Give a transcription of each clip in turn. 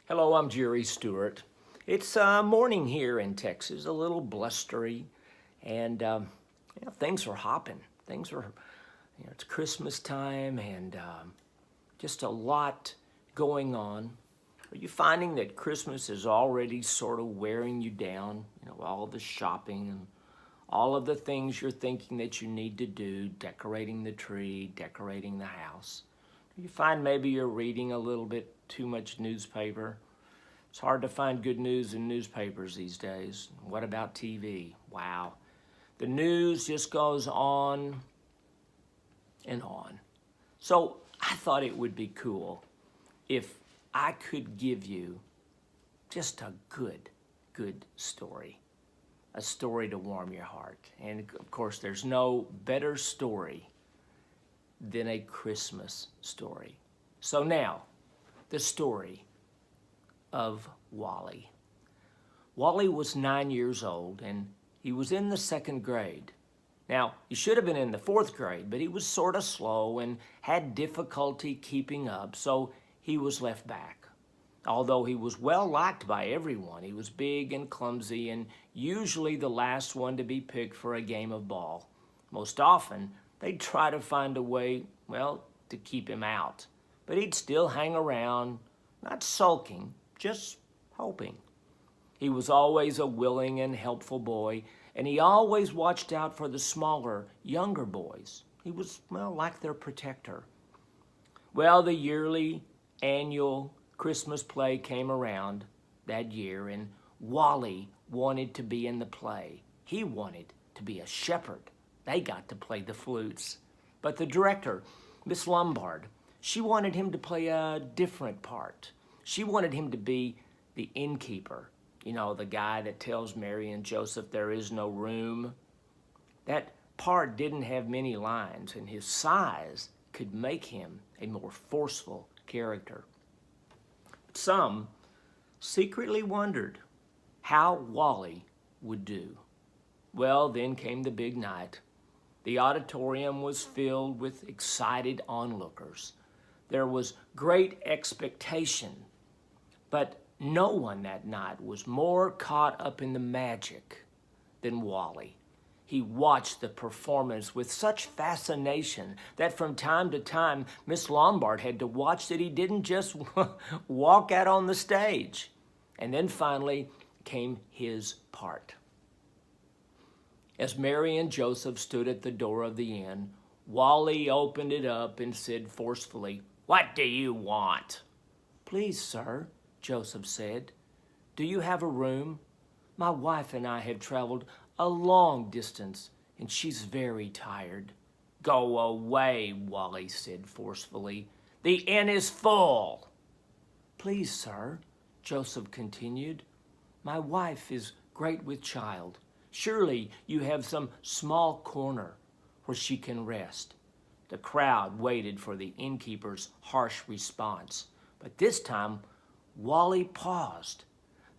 Hello, I'm Jerry Stewart. It's morning here in Texas, a little blustery, and things are hopping. Things are, it's Christmas time, and just a lot going on. Are you finding that Christmas is already sort of wearing you down? All the shopping and all of the things you're thinking that you need to do, decorating the tree, decorating the house. You find maybe you're reading a little bit too much newspaper. It's hard to find good news in newspapers these days. What about TV? Wow. The news just goes on and on. So I thought it would be cool if I could give you just a good story. A story to warm your heart. And of course, there's no better story than a Christmas story. So now, the story of Wally. Wally was 9 years old and he was in the second grade. Now, he should have been in the fourth grade, but he was sort of slow and had difficulty keeping up, so he was left back. Although he was well liked by everyone, he was big and clumsy and usually the last one to be picked for a game of ball. Most often, they'd try to find a way, to keep him out. But he'd still hang around, not sulking, just hoping. He was always a willing and helpful boy, and he always watched out for the smaller, younger boys. He was, like their protector. Well, the yearly, annual Christmas play came around that year, and Wally wanted to be in the play. He wanted to be a shepherd. They got to play the flutes. But the director, Miss Lombard, she wanted him to play a different part. She wanted him to be the innkeeper, the guy that tells Mary and Joseph there is no room. That part didn't have many lines, and his size could make him a more forceful character. Some secretly wondered how Wally would do. Well, then came the big night. The auditorium was filled with excited onlookers. There was great expectation, but no one that night was more caught up in the magic than Wally. He watched the performance with such fascination that from time to time, Miss Lombard had to watch that he didn't just walk out on the stage. And then finally came his part. As Mary and Joseph stood at the door of the inn, Wally opened it up and said forcefully, "What do you want?" "Please, sir," Joseph said, "do you have a room? My wife and I have traveled a long distance, and she's very tired." "Go away," Wally said forcefully. "The inn is full." "Please, sir," Joseph continued, "my wife is great with child. Surely you have some small corner where she can rest." The crowd waited for the innkeeper's harsh response, but this time Wally paused.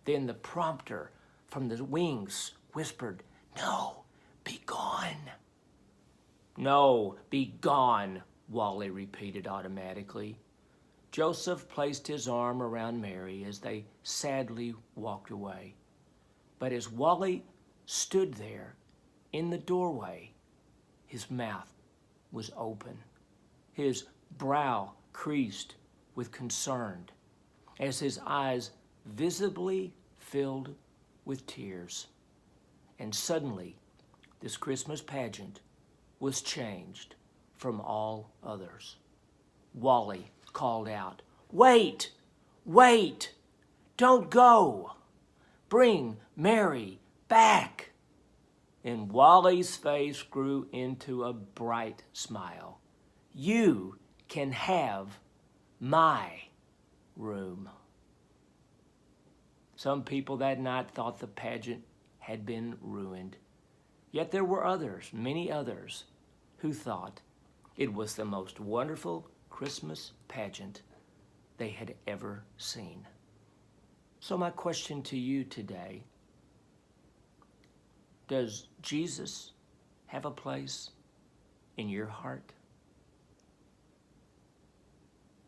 Then the prompter from the wings whispered, "No, be gone." "No, be gone," Wally repeated automatically. Joseph placed his arm around Mary as they sadly walked away. But as Wally stood there in the doorway, his mouth was open. His brow creased with concern as his eyes visibly filled with tears. And suddenly, this Christmas pageant was changed from all others. Wally called out, "Wait! Wait! Don't go! Bring Mary back!" And Wally's face grew into a bright smile. "You can have my room." Some people that night thought the pageant had been ruined. Yet there were others, many others, who thought it was the most wonderful Christmas pageant they had ever seen. So my question to you today, does Jesus have a place in your heart?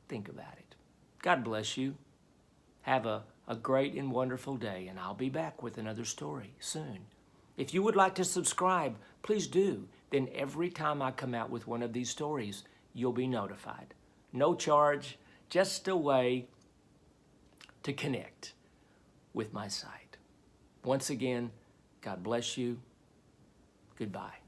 Think about it. God bless you. Have a great and wonderful day, and I'll be back with another story soon. If you would like to subscribe, please do. Then every time I come out with one of these stories, you'll be notified. No charge, just a way to connect with my site. Once again, God bless you. Goodbye.